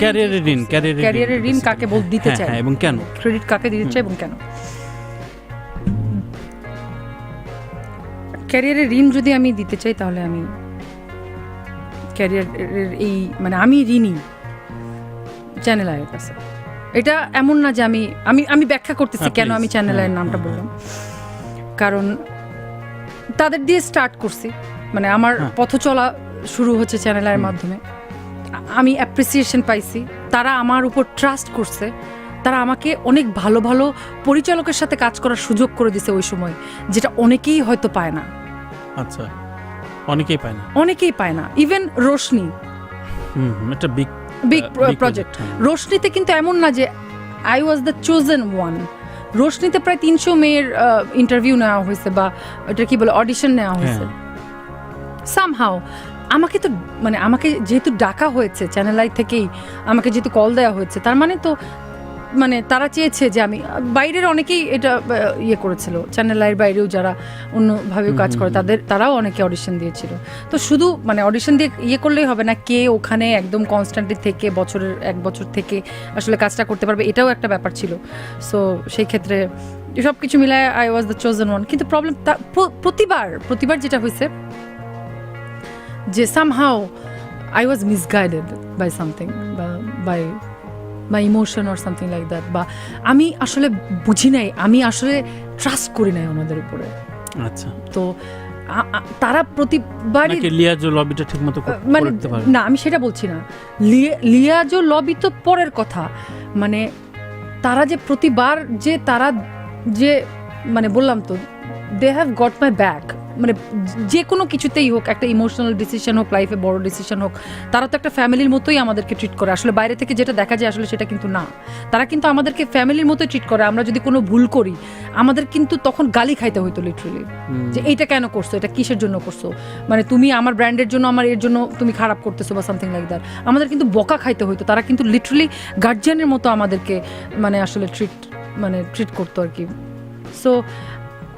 ক্যারিয়ারের ঋণ কাকে দিতে চায় এবং কেন, ক্রেডিট কাকে দিতে চায় এবং কেন? ক্যারিয়ারের ঋণ যদি আমি দিতে চাই তাহলে আমি ক্যারিয়ারের এই মানে আমি ঋণী চ্যানেল আয়ের কাছে। এটা এমন না যে আমি আমি আমি ব্যাখ্যা করতেছি কেন আমি চ্যানেল আয়ের নামটা বললাম। কারণ তাদের দিয়ে স্টার্ট করছি, মানে আমার পথ চলা শুরু হচ্ছে চ্যানেল আয়ের মাধ্যমে। আমি অ্যাপ্রিসিয়েশন পাইছি, তারা আমার উপর ট্রাস্ট করছে, তারা আমাকে অনেক ভালো ভালো পরিচালকের সাথে কাজ করার সুযোগ করে দিছে ওই সময়, যেটা অনেকেই হয়তো পায় না। আচ্ছা, অনেকেই পায় না। ইভেন রোশনি, একটা বিগ প্রজেক্ট। রোশনিতে কিন্তু এমন না যে I was the chosen one. রোশনিতে প্রায় 300 মেয়ের ইন্টারভিউ নেওয়া হয়েছে, বা এটা কি বলে অডিশন নেওয়া হয়েছে। সামহাও আমাকে তো মানে আমাকে যেহেতু ডাকা হয়েছে চ্যানেল আই থেকেই, আমাকে যেহেতু কল দেওয়া হয়েছে, তার মানে তো মানে তারা চেয়েছে যে আমি, বাইরের অনেকেই এটা ইয়ে করেছিল, চ্যানেল আইয়ের বাইরেও যারা অন্যভাবেও কাজ করে তারাও অনেকে অডিশন দিয়েছিল। তো শুধু মানে অডিশন দিয়ে ইয়ে করলেই হবে না, কে ওখানে একদম কনস্ট্যান্টলি থেকে বছরের 1 বছর থেকে আসলে কাজটা করতে পারবে, এটাও একটা ব্যাপার ছিল। সো সেই ক্ষেত্রে সব কিছু মিলায় I was the chosen one. কিন্তু প্রবলেম প্রতিবার যেটা হয়েছে যে somehow I was misguided by something, by my emotion or something like that, বা আমি আসলে বুঝি নাই, আমি আসলে ট্রাস্ট করি নাই ওনাদের উপরে। আচ্ছা, তো তারা প্রতিবারই লিয়াজো লবিটা ঠিকমতো মানে না, আমি সেটা বলছি না, লিয়াজো লবি তো পরের কথা। মানে তারা যে প্রতিবার যে তারা যে মানে বললাম তো, they have got my back. মানে যে কোনো কিছুতেই হোক, একটা ইমোশনাল ডিসিশন হোক, লাইফে বড় ডিসিশন হোক, তারা তো একটা ফ্যামিলির মতোই আমাদেরকে ট্রিট করে। আসলে বাইরে থেকে যেটা দেখা যায় আসলে সেটা কিন্তু না, তারা কিন্তু আমাদেরকে ফ্যামিলির মতোই ট্রিট করে। আমরা যদি কোনো ভুল করি আমাদের কিন্তু তখন গালি খাইতে হইতো লিটারালি, যে এইটা কেন করছো, এটা কিসের জন্য করছো, মানে তুমি আমার ব্র্যান্ডের জন্য আমার এর জন্য তুমি খারাপ করতেছো বা সামথিং লাইক দ্যাট। আমাদের কিন্তু বকা খাইতে হইতো, তারা কিন্তু লিটারালি গার্জিয়ানের মতো আমাদেরকে মানে আসলে ট্রিট করতো আর কি। সো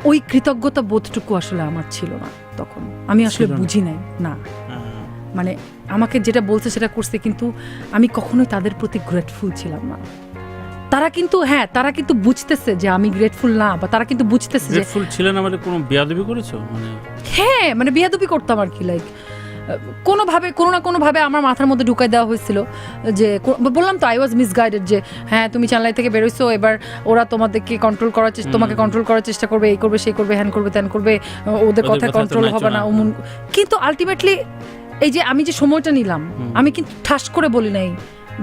ওই কৃতজ্ঞতা বোধটুকু আসলে আমার ছিল না তখন, আমি আসলে বুঝি নাই না, মানে আমাকে যেটা বলছে সেটা করছে, কিন্তু আমি কখনোই তাদের প্রতি গ্রেটফুল ছিলাম না। তারা কিন্তু বুঝতেছে যে আমি গ্রেটফুল না, বা তারা কিন্তু বুঝতেছে যে গ্রেটফুল ছিলেন। আমাদের কোনো বিয়াদবি করেছো? মানে বিয়াদবি করতাম আর কি, লাইক কোনো না কোনোভাবে আমার মাথার মধ্যে ঢুকাই দেওয়া হয়েছিল যে, বললাম তো আই ওয়াজ মিসগাইডেড, যে হ্যাঁ তুমি চ্যানেল থেকে বেরোইছো, এবার ওরা তোমাকে কন্ট্রোল করার চেষ্টা করবে, এই করবে সেই করবে, হ্যান করবে ত্যান করবে, ওদের কথায় কন্ট্রোল হবে না। কিন্তু আলটিমেটলি এই যে আমি যে সময়টা নিলাম, আমি কিন্তু ঠাস করে বলি নাই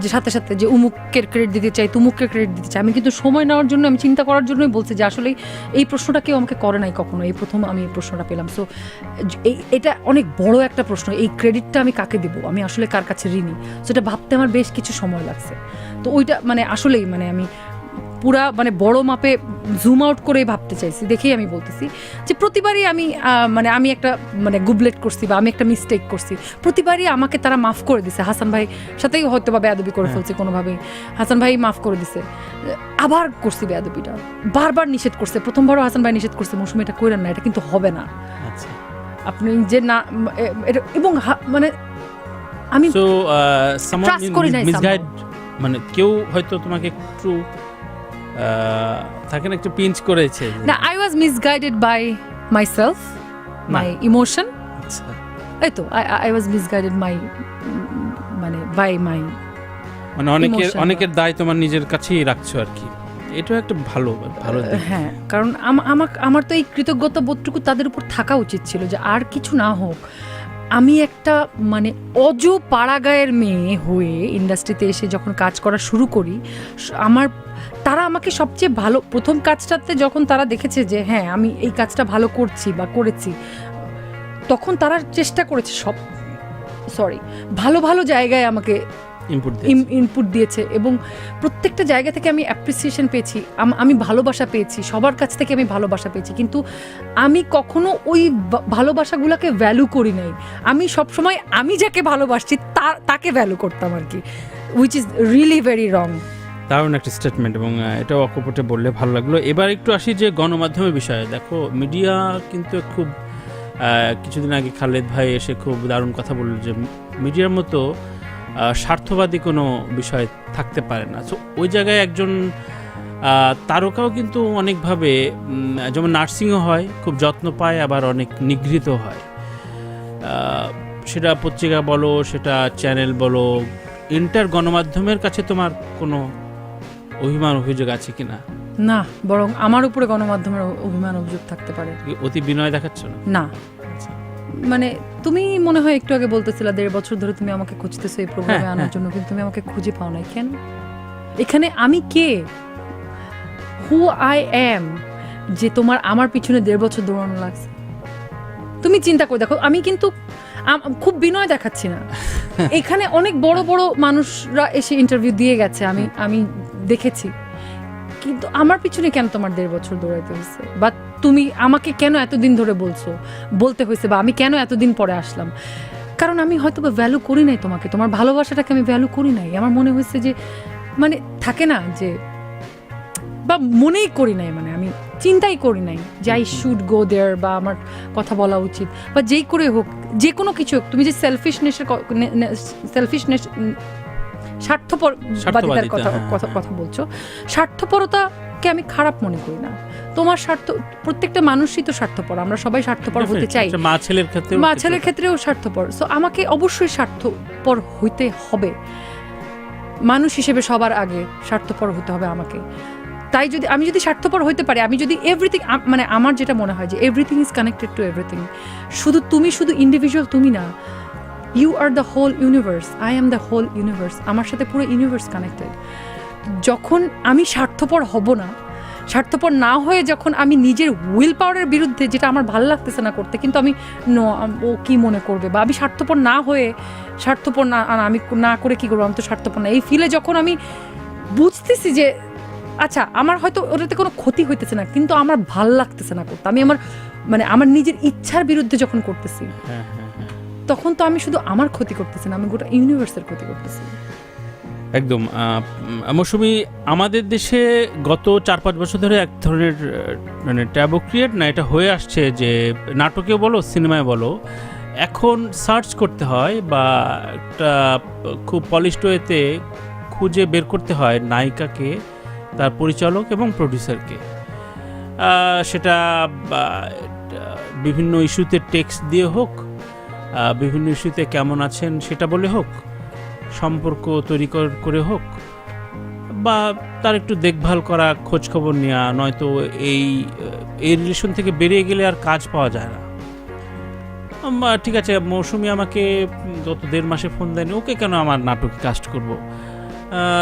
যে সাথে সাথে যে উমুকের ক্রেডিট দিতে চাই, তুমুকের ক্রেডিট দিতে চাই। আমি কিন্তু সময় নেওয়ার জন্য, আমি চিন্তা করার জন্যই বলছি যে আসলে এই প্রশ্নটা কেউ আমাকে করে নাই কখনো, এই প্রথম আমি এই প্রশ্নটা পেলাম। সো এটা অনেক বড় একটা প্রশ্ন, এই ক্রেডিটটা আমি কাকে দেবো, আমি আসলে কার কাছে ঋণী, সেটা ভাবতে আমার বেশ কিছু সময় লাগছে। তো ওইটা মানে আসলেই মানে আমি পুরা মানে বড় মাপে জুম আউট করে ভাবতে চাইছি, দেখেই আমি বলতেছি যে প্রতিবারই আমি আমি একটা গুবলেট করছি, বা আমি একটা মিস্টেক করছি, প্রতিবারই আমাকে তারা মাফ করে দিছে। হাসান ভাই সাথেই হয়তো বা বেয়াদবি করে ফেলছি কোনোভাবেই, হাসান ভাই মাফ করে দিছে। আবার করছি বেয়াদবিটা, বারবার নিষেধ করছে। প্রথমবারও হাসান ভাই নিষেধ করছে, মৌসুমী এটা কইরেন না, এটা কিন্তু হবে না, আপনি যে না, এবং মানে আমি ট্রাস্ট করি নাই। মানে কেউ হয়তো তোমাকে একটু থাকে না, একটু পিঞ্চ করেছে না, I was misguided by myself, my emotion. আচ্ছা, এই তো I was misguided by my মানে অনেকের দায় তোমার নিজের কাছেই রাখছো আর কি। এটাও একটা ভালো হ্যাঁ, কারণ আমার তো এই কৃতজ্ঞতা বোধটুকু তাদের উপর থাকা উচিত ছিল, যে আর কিছু না হোক, আমি একটা মানে পাড়াগাঁয়ের মেয়ে হয়ে ইন্ডাস্ট্রিতে এসে যখন কাজ করা শুরু করি, তারা আমাকে সবচেয়ে ভালো, প্রথম কাজটাতে যখন তারা দেখেছে যে হ্যাঁ আমি এই কাজটা ভালো করছি বা করেছি, তখন তারা চেষ্টা করেছে ভালো জায়গায় আমাকে ইনপুট দিয়েছে, এবং প্রত্যেকটা জায়গা থেকে আমি অ্যাপ্রিসিয়েশন পেয়েছি, আমি ভালোবাসা পেয়েছি, সবার কাছ থেকে আমি ভালোবাসা পেয়েছি। কিন্তু আমি কখনো ওই ভালোবাসাগুলোকে ভ্যালু করি নাই। আমি সবসময় আমি যাকে ভালোবাসছি তাকে ভ্যালু করতাম আর কি, which is really very wrong. দারুণ একটা স্টেটমেন্ট, এবং এটাও অকপটে বললে ভালো লাগলো। এবার একটু আসি যে গণমাধ্যমের বিষয়ে। দেখো, মিডিয়া কিন্তু খুব কিছুদিন আগে খালেদ ভাই এসে খুব দারুণ কথা বলল যে মিডিয়ার মতো স্বার্থবাদী কোনো বিষয় থাকতে পারে না। সো ওই জায়গায় একজন তারকাও কিন্তু অনেকভাবে যেমন নার্সিংও হয়, খুব যত্ন পায়, আবার অনেক নিগৃহীত হয়। সেটা পত্রিকা বলো, সেটা চ্যানেল বলো, ইন্টার গণমাধ্যমের কাছে তোমার কোনো অভিমান অভিযোগ আছে কিনা? না, বরং আমার উপরে গণমাধ্যমের অভিমান অভিযোগ থাকতে পারে। অতি বিনয় দেখাচ্ছ না? না, মানে তুমি মনে হয় একটু আগে বলতেছিলা 1.5 বছর ধরে তুমি আমাকে খুঁজতেছো এই প্রোগ্রামে আনার জন্য, কিন্তু তুমি আমাকে খুঁজে পাও নাই কেন? এখানে আমি কে, হু আই অ্যাম, যে তোমার আমার পিছনে 1.5 বছর দৌড়ানো লাগছে? তুমি চিন্তা করে দেখো, আমি কিন্তু খুব বিনয় দেখাচ্ছি না। এখানে অনেক বড় বড় মানুষরা এসে ইন্টারভিউ দিয়ে গেছে, আমি দেখেছি, কিন্তু আমার পিছনে কেন তোমার 1.5 বছর দৌড়াইতে হয়েছে? বা তুমি আমাকে কেন এতদিন ধরে বলতে হয়েছে, বা আমি কেন এতদিন পরে আসলাম? কারণ আমি হয়তো বা ভ্যালু করি নাই তোমাকে, তোমার ভালোবাসাটাকে আমি ভ্যালু করি নাই। আমার মনে হয়েছে যে মানে থাকে না যে, বা মনেই করি নাই, মানে আমি চিন্তাই করি নাই যে আই শুড গো দেয়ার, বা আমার কথা বলা উচিত, বা যেই করে হোক, যে কোনো কিছু হোক। তুমি যে সেলফিশনেস স্বার্থপরতার কথা বলছো, স্বার্থপরতাকে আমি খারাপ মনে করি না। তোমার প্রত্যেকটা মানুষই তো স্বার্থপর, আমরা সবাই স্বার্থপর হতে চাই, মা ছেলের ক্ষেত্রেও স্বার্থপর। সো আমাকে অবশ্যই স্বার্থপর হইতে হবে, মানুষ হিসেবে সবার আগে স্বার্থপর হতে হবে আমাকে। তাই আমি যদি স্বার্থপর হইতে পারি, আমি যদি এভরিথিং, মানে আমার যেটা মনে হয় যে everything is connected to everything. শুধু ইন্ডিভিজুয়াল তুমি না, you are the whole universe, I am the whole universe. আমার সাথে পুরো ইউনিভার্স কানেক্টেড। যখন আমি স্বার্থপর হব না, স্বার্থপর না হয়ে যখন আমি নিজের উইল পাওয়ারের বিরুদ্ধে, যেটা আমার ভালো লাগতেছে না করতে, কিন্তু আমি ও কি মনে করবে, বা আমি স্বার্থপর না হয়ে, স্বার্থপর না আমি না করে কি করবো, আমি তো স্বার্থপর না, এই ফিলে যখন আমি বুঝতেছি যে আচ্ছা আমার হয়তো ওটাতে কোনো ক্ষতি হইতেছে না, কিন্তু আমার ভাল লাগতেছে না করতে, আমি আমার নিজের ইচ্ছার বিরুদ্ধে যখন করতেছি, তখন তো আমি শুধু আমার ক্ষতি করতেছি না, আমি গোটা ইউনিভার্সের ক্ষতি করতেছি। একদম। মৌসুমী, আমাদের দেশে গত 4-5 বছর ধরে এক ধরনের মানে ট্যাবু ক্রিয়েট না, এটা হয়ে আসছে যে নাটকে বলো, সিনেমায় বলো, এখন সার্চ করতে হয় বা একটা খুব পলিশড ওয়েতে খুঁজে বের করতে হয় নায়িকাকে, তার পরিচালক এবং প্রডিউসারকে। সেটা বিভিন্ন ইস্যুতে টেক্সট দিয়ে হোক, বিভিন্ন ইস্যুতে কেমন আছেন সেটা বলে হোক, সম্পর্ক তৈরি করে হোক, বা তার একটু দেখভাল করা, খোঁজখবর নেওয়া, নয়তো এই রিলেশন থেকে বেরিয়ে গেলে আর কাজ পাওয়া যায় না। ঠিক আছে, মৌসুমী আমাকে গত 1.5 মাসে ফোন দেয়নি, ওকে কেন আমার নাটকে কাস্ট করব?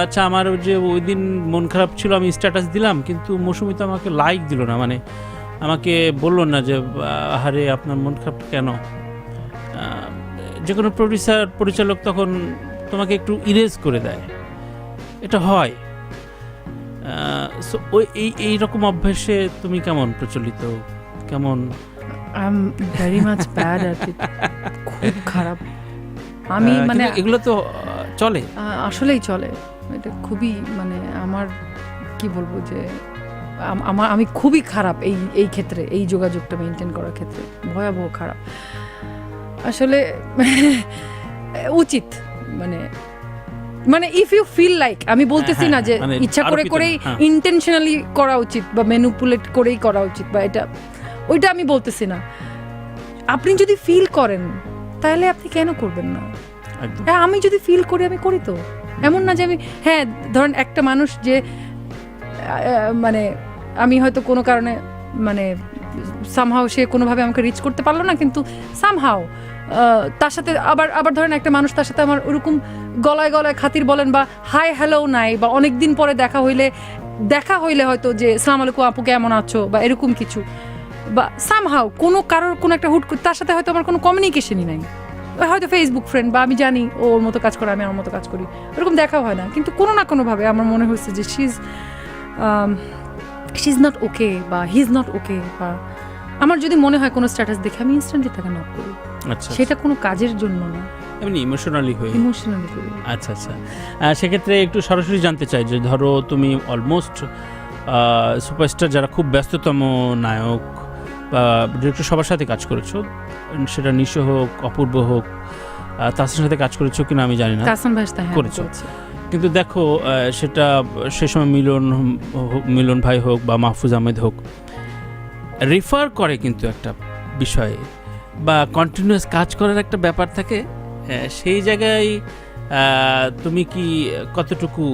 আচ্ছা, আমার যে ওই দিন মন খারাপ ছিল, আমি স্ট্যাটাস দিলাম, কিন্তু মৌসুমী তো আমাকে লাইক দিল না, মানে আমাকে বললো না যে আরে আপনার মন খারাপ কেন। যে কোনো পরিচালক তখন তোমাকে একটু ইরেজ করে দেয়, এটা হয়। সো এই রকম অভ্যাসে তুমি কেমন প্রচলিত, কেমন? I am very much bad at it, খুব খারাপ। আমি মানে এগুলো তো চলে, আসলেই চলে, এটা খুবই, মানে আমার কি বলবো যে আমি খুবই খারাপ এই ক্ষেত্রে, এই যোগাযোগটা মেনটেন করার ক্ষেত্রে ভয়াবহ খারাপ আসলে। উচিত মানে ইফ ইউ ফিল লাইক, আমি বলতেছি না যে ইচ্ছা করেই ইন্টেনশনালি করা উচিত বা ম্যানিপুলেট করেই করা উচিত, বা ওইটা আমি বলতেছি না। আপনি যদি ফিল করেন তাহলে আপনি কেন করবেন না? আমি যদি ফিল করি আমি করি, তো এমন না যে আমি, হ্যাঁ ধরেন একটা মানুষ যে মানে আমি হয়তো কোনো কারণে মানে সামহাও সে কোনোভাবে আমাকে রিচ করতে পারলো না, কিন্তু সামহাও তার সাথে আবার ধরেন একটা মানুষ, তার সাথে আমার ওরকম গলায় খাতির বলেন বা হাই হ্যালো নাই, বা অনেক দিন পরে দেখা হইলে হয়তো যে আসসালামু আলাইকুম আপু কেমন আছো, বা এরকম কিছু, বা সামহাও কারোর কোনো একটা হুট, তার সাথে হয়তো আমার কোনো কমিউনিকেশনই নাই, হয়তো ফেসবুক ফ্রেন্ড, বা আমি জানি ওর মতো কাজ করে, আমি আমার মতো কাজ করি, এরকম দেখা হয় না, কিন্তু কোনো না কোনোভাবে আমার মনে হয়েছে যে শি ইজ নট ওকে, বা হি ইজ নট ওকে, বা আমার যদি মনে হয় কোনো স্ট্যাটাস দেখে আমি ইনস্ট্যান্টলি তাকে নক করি। আচ্ছা, সেটা কোনো কাজের জন্য না, এমনি ইমোশনালি করি। আচ্ছা, সেক্ষেত্রে একটু সরাসরি জানতে চাই যে ধরো তুমি অলমোস্ট সুপারস্টার যারা খুব ব্যস্ততম নায়ক বা ডিরেক্টর সবার সাথে কাজ করেছো, সেটা নিশো হোক, অপূর্ব হোক, তাসিনের সাথে কাজ করেছো কিনা আমি জানি না, তাহসান ভাইয়ের সাথে, হ্যাঁ, করেছো। করেছি। কিন্তু দেখো সেটা সে সময় মিলন ভাই হোক বা মাহফুজ আহমেদ হোক, রেফার করে কিন্তু একটা বিষয়ে বা কন্টিনিউয়াস কাজ করার একটা ব্যাপার থাকে। সেই জায়গায় তুমি কি কতটুকু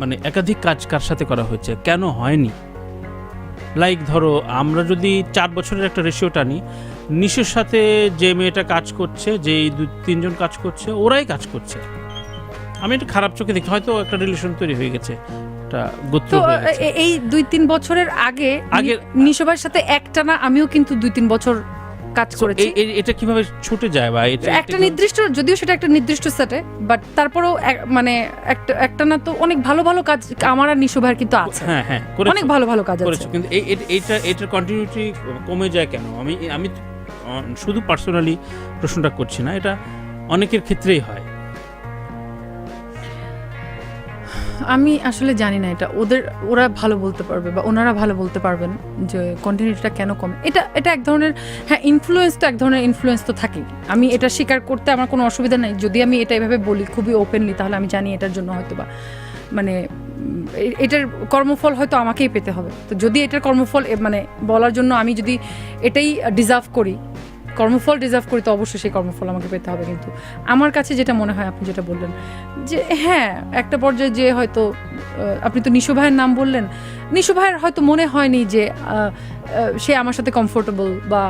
মানে একাধিক কাজ কার সাথে করা হয়েছে, কেন হয়নি? লাইক ধরো আমরা যদি 4 বছরের একটা রেশিও টানি, নিশোর সাথে যে মেয়েটা কাজ করছে, যে 2-3 জন কাজ করছে, ওরাই কাজ করছে। আমি একটু খারাপ চোখে দেখি, হয়তো একটা রিলেশন তৈরি হয়ে গেছে, একটা গোত্র তো হয়ে গেছে। এই 2-3 বছরের আগে নিশো ভাইয়ের সাথে একটানা আমিও কিন্তু 2-3 বছর কাজ করেছি। এটা কিভাবে ছুটে যায় বা একটা নির্দিষ্ট, যদিও সেটা একটা নির্দিষ্ট সেটে, বাট তারপরেও মানে একটা না তো অনেক ভালো ভালো কাজ আমার আর নিশো ভাইয়ের কিন্তু আছে। হ্যাঁ হ্যাঁ, অনেক ভালো ভালো কাজ আছে, কিন্তু এটার কন্টিনিউটি কমে যায় কেন? আমি শুধু পার্সোনালি প্রশ্নটা করছি না, এটা অনেকের ক্ষেত্রেই হয়। আমি আসলে জানি না, এটা ওরা ভালো বলতে পারবে বা ওনারা ভালো বলতে পারবেন যে কন্টিনিউটিটা কেন কমে। এটা এক ধরনের, হ্যাঁ, ইনফ্লুয়েন্স তো এক ধরনের ইনফ্লুয়েন্স তো থাকেই। আমি এটা স্বীকার করতে আমার কোনো অসুবিধা নেই। যদি আমি এটা এভাবে বলি খুবই ওপেনলি, তাহলে আমি জানি এটার জন্য হয়তো বা মানে এটার কর্মফল হয়তো আমাকেই পেতে হবে। তো যদি এটার কর্মফল মানে বলার জন্য আমি যদি এটাই ডিজার্ভ করি, কর্মফল ডিজার্ভ করি, তো অবশ্যই সেই কর্মফল আমাকে পেতে হবে। কিন্তু আমার কাছে যেটা মনে হয়, আপনি যেটা বললেন যে হ্যাঁ একটা পর্যায়ে যে হয়তো আপনি তো নিশো ভাইয়ের নাম বললেন, নিশো ভাইয়ের হয়তো মনে হয়নি যে সে আমার সাথে কমফোর্টেবল, বা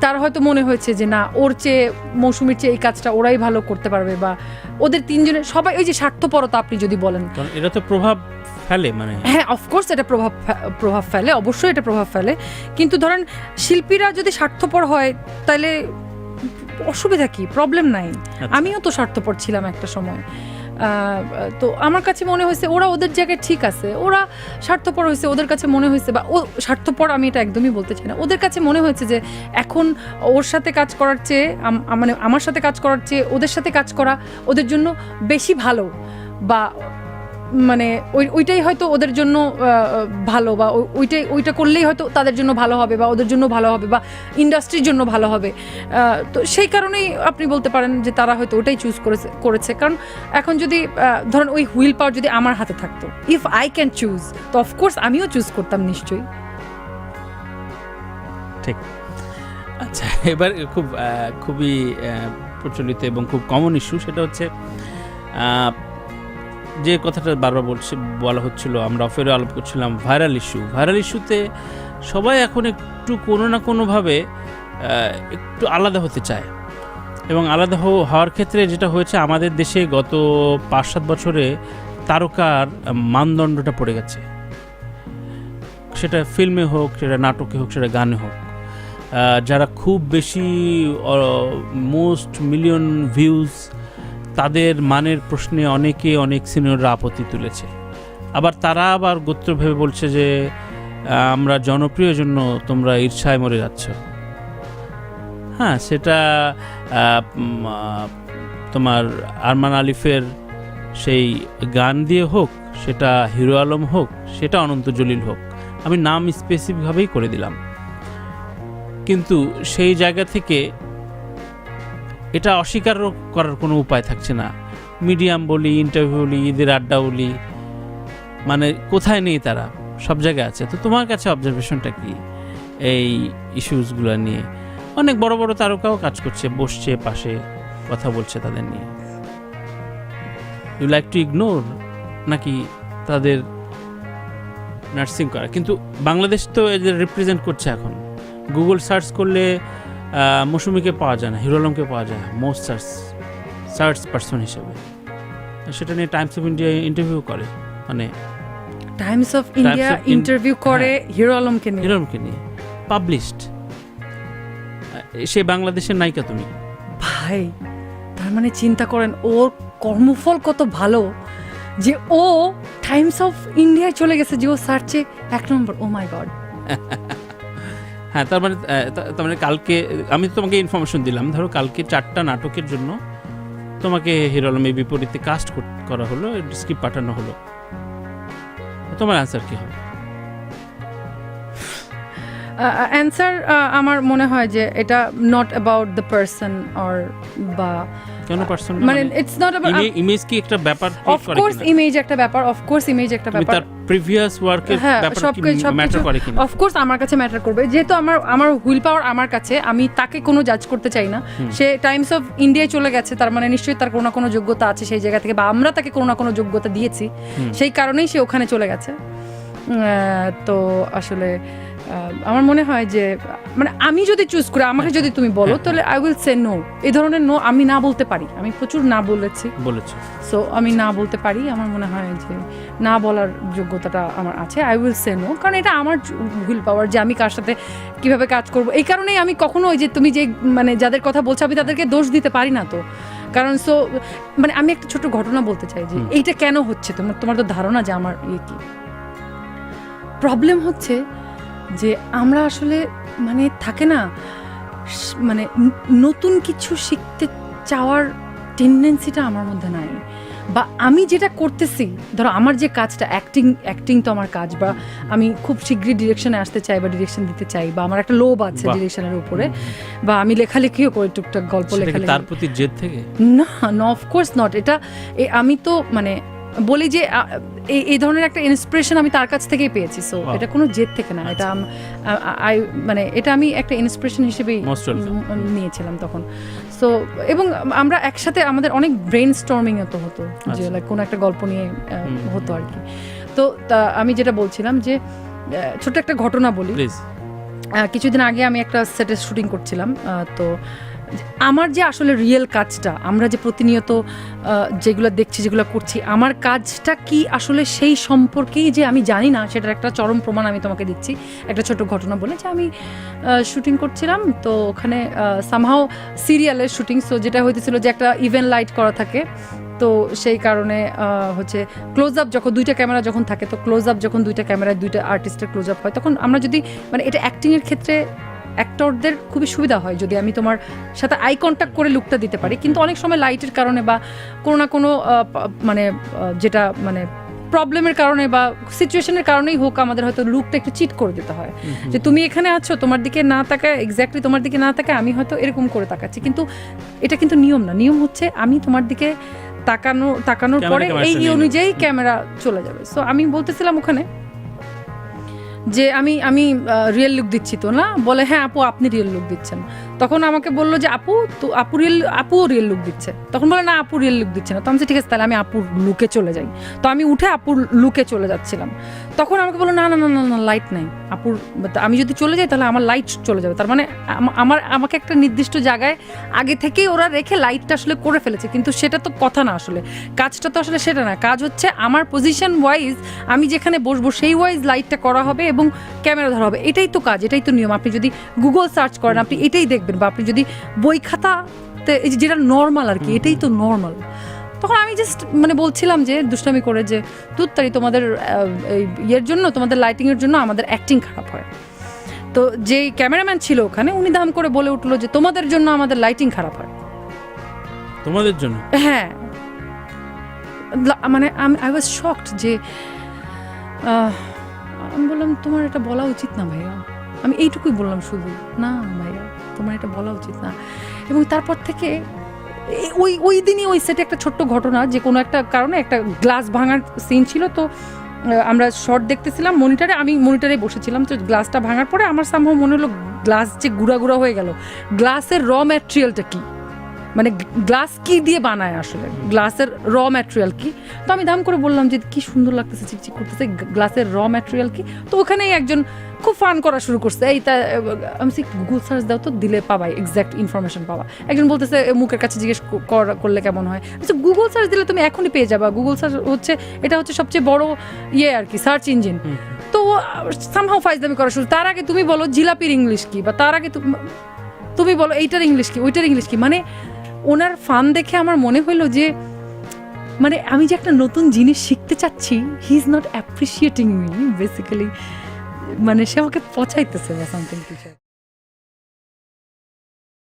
তার হয়তো মনে হয়েছে যে না, ওর চেয়ে মৌসুমীর চেয়ে এই কাজটা ওরাই ভালো করতে পারবে, বা ওদের 3জনের সবাই ওই যে স্বার্থপরতা আপনি যদি বলেন, এটা তো প্রভাব ফেলে, মানে হ্যাঁ অফকোর্স এটা প্রভাব ফেলে, অবশ্যই এটা প্রভাব ফেলে। কিন্তু ধরেন শিল্পীরা যদি স্বার্থপর হয় তাহলে অসুবিধা কি, প্রবলেম নাই। আমিও তো স্বার্থপর ছিলাম একটা সময়। তো আমার কাছে মনে হয়েছে ওরা ওদের জায়গায় ঠিক আছে, ওরা স্বার্থপর হয়েছে, ওদের কাছে মনে হয়েছে, বা ও স্বার্থপর আমি এটা একদমই বলতে চাই না, ওদের কাছে মনে হয়েছে যে এখন ওর সাথে কাজ করার চেয়ে মানে আমার সাথে কাজ করার চেয়ে ওদের সাথে কাজ করা ওদের জন্য বেশি ভালো, বা মানে ওইটাই হয়তো ওদের জন্য ভালো, বা ওইটা করলেই হয়তো তাদের জন্য ভালো হবে, বা ওদের জন্য ভালো হবে, বা ইন্ডাস্ট্রির জন্য ভালো হবে। তো সেই কারণেই আপনি বলতে পারেন যে তারা হয়তো ওটাই চুজ করেছে। কারণ এখন যদি ধরেন ওই হুইল পাওয়ার যদি আমার হাতে থাকতো, ইফ আই ক্যান চুজ, তো অফকোর্স আমিও চুজ করতাম নিশ্চয়ই। ঠিক। আচ্ছা, এবার খুবই প্রচলিত এবং খুব কমন ইস্যু, সেটা হচ্ছে যে কথাটা বারবার বলা হচ্ছিল, আমরা অফেরও আলাপ করছিলাম, ভাইরাল ইস্যুতে সবাই এখন একটু কোনো না কোনোভাবে একটু আলাদা হতে চায়। এবং আলাদা হওয়ার ক্ষেত্রে যেটা হয়েছে, আমাদের দেশে গত 5-7 বছরে তারকার মানদণ্ডটা পড়ে গেছে। সেটা ফিল্মে হোক, সেটা নাটকে হোক, সেটা গানে হোক, যারা খুব বেশি মোস্ট মিলিয়ন ভিউজ, তাদের মানের প্রশ্নে অনেক সিনিয়ররা আপত্তি তুলেছে। আবার তারা আবার গোত্র ভেবে বলছে যে আমরা জনপ্রিয় জন্য তোমরা ঈর্ষায় মরে যাচ্ছ। হ্যাঁ, সেটা তোমার আরমান আলিফের সেই গান দিয়ে হোক, সেটা হিরো আলম হোক, সেটা অনন্ত জলিল হোক, আমি নাম স্পেসিফিকভাবেই করে দিলাম। কিন্তু সেই জায়গা থেকে এটা অস্বীকার করার কোনো উপায় থাকছে না। মিডিয়াম বলি, ইন্টারভিউ বলি, ঈদের আড্ডা বলি, মানে কোথায় নেই, তারা সব জায়গায় আছে। তো তোমার কাছে অবজারভেশনটা কি এই ইস্যুসগুলো নিয়ে? অনেক বড় বড় তারকাও কাজ করছে, বসছে পাশে, কথা বলছে তাদের নিয়ে। ইউ লাইক টু ইগনোর, নাকি তাদের নার্সিং করা? কিন্তু বাংলাদেশ তো এদের রিপ্রেজেন্ট করছে। এখন গুগল সার্চ করলে মৌসুমীকে পাওয়া যায় না, হিরো আলমকে পাওয়া যায় মোস্ট সার্চ পারসন হিসেবে। সেটা নিয়ে টাইমস অফ ইন্ডিয়া ইন্টারভিউ করে, মানে টাইমস অফ ইন্ডিয়া ইন্টারভিউ করে হিরো আলমকে নিয়ে পাবলিশড। সে বাংলাদেশের নায়িকা। তুমি ভাই, তার মানে চিন্তা করেন ওর কর্মফল কত ভালো যে ও টাইমস অফ ইন্ডিয়ায় চলে গেছে, যে ও সার্চে 1 নম্বর। ও মাই গড। হ্যাঁ, তার মানে কালকে আমি তোমাকে ইনফরমেশন দিলাম, ধরো কালকে 4টা নাটকের জন্য তোমাকে হিরো আলমের বিপরীতে কাস্ট করা হলো, স্ক্রিপ্ট পাঠানো হলো, তোমার অ্যান্সার কি হবে? অ্যান্সার আমার মনে হয় যে এটা not about the person or বা কেন পার্সোনাল মানে ইটস নট অ্যাবাউট ইমেজ কি একটা ব্যাপার অফ কোর্স ইমেজ একটা ব্যাপার, অফ কোর্স ইমেজ একটা ব্যাপার, তার প্রিভিয়াস ওয়ার্কের ব্যাপার কি ম্যাটার করে কিনা? অফ কোর্স আমার কাছে ম্যাটার করবে, যেহেতু আমার হুইল পাওয়ার আমার কাছে, আমি তাকে কোনো জাজ করতে চাই না। সে টাইমস অফ ইন্ডিয়ায় চলে গেছে, তার মানে নিশ্চয়ই তার কোনো না কোনো যোগ্যতা আছে সেই জায়গা থেকে, বা আমরা তাকে কোনো না কোনো যোগ্যতা দিয়েছি, সেই কারণেই সে ওখানে চলে গেছে। তো আসলে আমার মনে হয় যে মানে আমি যদি চুজ করি, আমাকে যদি তুমি বলো, তাহলে আই উইল সে নো। এই ধরনের নো আমি না বলতে পারি, আমি প্রচুর না বলেছি, সো আমি না বলতে পারি। আমার মনে হয় যে না বলার যোগ্যতাটা আমার আছে, আই উইল সে নো, কারণ এটা আমার হুইল পাওয়ার যে আমি কার সাথে কিভাবে কাজ করব। এই কারণেই আমি কখনো ওই যে তুমি যে মানে যাদের কথা বলছো, আমি তাদেরকে দোষ দিতে পারি না। তো কারণ সো মানে আমি একটা ছোট ঘটনা বলতে চাই যে এইটা কেন হচ্ছে, তোমার তো ধারণা যে আমার কি প্রবলেম হচ্ছে, যে আমরা আসলে মানে থাকে না, মানে নতুন কিছু শিখতে চাওয়ার টেন্ডেন্সিটা আমার মধ্যে নাই। বা আমি যেটা করতেছি, ধরো আমার যে কাজটা অ্যাক্টিং তো আমার কাজ, বা আমি খুব শীঘ্রই ডিরেকশনে আসতে চাই বা ডিরেকশন দিতে চাই, বা আমার একটা লোভ আছে ডিরেকশনের উপরে, বা আমি লেখালেখিও করি টুকটাক গল্প লেখালেখি। তার প্রতি জেদ থেকে না, অফ কোর্স নট। এটা আমি তো মানে বলি যে এই ধরনের একটা ইন্সপিরেশন আমি তার কাছ থেকেই পেয়েছি। সো এটা কোনো জেদ থেকে না, এটা মানে এটা আমি একটা ইন্সপিরেশন হিসেবেই নিয়েছিলাম তখন। সো এবং আমরা একসাথে আমাদের অনেক ব্রেন স্টর্মিং হতো, যে লাইক কোনো একটা গল্প নিয়ে হতো আর কি। তো আমি যেটা বলছিলাম যে ছোট একটা ঘটনা বলি। কিছুদিন আগে আমি একটা সেটে শুটিং করছিলাম। তো আমার যে আসলে রিয়েল কাজটা, আমরা যে প্রতিনিয়ত যেগুলো দেখছি, যেগুলো করছি, আমার কাজটা কি আসলে সেই সম্পর্কেই যে আমি জানি না, সেটার একটা চরম প্রমাণ আমি তোমাকে দিচ্ছি একটা ছোট ঘটনা বলে। যে আমি শুটিং করছিলাম, তো ওখানে সামহাও সিরিয়ালের শুটিং, সো যেটা হইতেছিল যে একটা ইভেন্ট লাইট করা থাকে, তো সেই কারণে হচ্ছে ক্লোজ আপ যখন দুইটা ক্যামেরা যখন থাকে, তো ক্লোজ আপ যখন দুইটা ক্যামেরায় দুইটা আর্টিস্টের ক্লোজ আপ হয়, তখন আমরা যদি মানে এটা অ্যাক্টিংয়ের ক্ষেত্রে অ্যাক্টরদের খুবই সুবিধা হয় যদি আমি তোমার সাথে আই কন্ট্যাক্ট করে লুকটা দিতে পারি। কিন্তু অনেক সময় লাইটের কারণে বা কোনো না কোনো মানে যেটা মানে প্রবলেমের কারণে বা সিচুয়েশনের কারণেই হোক, আমাদের হয়তো লুকটা একটু চিট করে দিতে হয়। যে তুমি এখানে আছো, তোমার দিকে না তাকায়, এক্স্যাক্টলি তোমার দিকে না তাকায় আমি হয়তো এরকম করে তাকাচ্ছি, কিন্তু এটা কিন্তু নিয়ম না। নিয়ম হচ্ছে আমি তোমার দিকে তাকানোর পরে এই অনুযায়ী ক্যামেরা চলে যাবে। সো আমি বলতেছিলাম ওখানে যে আমি রিয়েল লুক দিচ্ছি তো না, বলে হ্যাঁ আপু আপনি রিয়েল লুক দিচ্ছেন। তখন আমাকে বললো যে আপুও রিয়েল লুক দিচ্ছে। তখন বলে না আপু রিয়েল লুক দিচ্ছে না। তো আমি ঠিক আছে, তাহলে আমি আপুর লুকে চলে যাই। তো আমি উঠে আপুর লুকে চলে যাচ্ছিলাম। তখন আমাকে বললো না না না না লাইট নাই আপুর, আমি যদি চলে যাই তাহলে আমার লাইট চলে যাবে। তার মানে আমাকে একটা নির্দিষ্ট জায়গায় আগে থেকেই ওরা রেখে লাইটটা আসলে করে ফেলেছে, কিন্তু সেটা তো কথা না। আসলে কাজটা তো আসলে সেটা না, কাজ হচ্ছে আমার পজিশন ওয়াইজ আমি যেখানে বসবো সেই ওয়াইজ লাইটটা করা হবে এবং ক্যামেরা ধরা হবে। এটাই তো কাজ, এটাই তো নিয়ম। আপনি যদি গুগল সার্চ করেন আপনি এটাই দেখবেন, বা আপনি যদি বই খাতাতে যেটা নর্মাল আর কি, এটাই তো নর্মাল। তখন আমি জাস্ট মানে বলছিলাম যে দুষ্টামি করে যে তুত্তারি তোমাদের ইয়ের জন্য, তোমাদের লাইটিংয়ের জন্য আমাদের অ্যাক্টিং খারাপ হয়। তো যেই ক্যামেরাম্যান ছিল ওখানে উনি দাম করে বলে উঠলো যে তোমাদের জন্য আমাদের লাইটিং খারাপ হয়। তোমাদের জন্য? হ্যাঁ, মানে আই ওয়াজ শকড যে আমি বললাম তোমার এটা বলা উচিত না ভাইয়া। আমি এইটুকুই বললাম শুধু, না ভাইয়া তোমার এটা বলা উচিত না। এবং তারপর থেকে ওই দিনই ওই সেটে একটা ছোট্ট ঘটনা, যে কোনো একটা কারণে একটা গ্লাস ভাঙার সিন ছিল। তো আমরা শর্ট দেখতেছিলাম মনিটরে, আমি মনিটরে বসেছিলাম। তো গ্লাসটা ভাঙার পরে আমার সামহাও মনে হলো গ্লাস যে গুঁড়া গুঁড়া হয়ে গেল, গ্লাসের র ম্যাটেরিয়ালটা কি, মানে গ্লাস কি দিয়ে বানায় আসলে, গ্লাসের র ম্যাটেরিয়াল কি। তো আমি দাম করে বললাম যে কি সুন্দর লাগতেছে, চিকচিক করতেছে, গ্লাসের র ম্যাটেরিয়াল কি। তো ওখানেই একজন খুব ফান করা শুরু করছে, এই তা আমি গুগল সার্চ দাও তো, দিলে পাবাই এক্স্যাক্ট ইনফরমেশন পাবা। একজন বলতেছে মুখের কাছে জিজ্ঞেস করলে কেমন হয়, গুগল সার্চ দিলে তুমি এখনই পেয়ে যাবা। গুগল সার্চ হচ্ছে এটা হচ্ছে সবচেয়ে বড় ইয়ে আর কি, সার্চ ইঞ্জিন। তো সামহাও ফাইজলামি করা শুরু। তার আগে তুমি বলো জিলাপির ইংলিশ কি, বা তার আগে তুমি বলো এইটার ইংলিশ কি, ওইটার ইংলিশ কি। মানে ওনার ফান দেখে আমার মনে হইলো যে মানে আমি যে একটা নতুন জিনিস শিখতে চাচ্ছি, he is not appreciating me basically, মানে সে আমাকে পচাইতেছে বা সামথিং কিছু।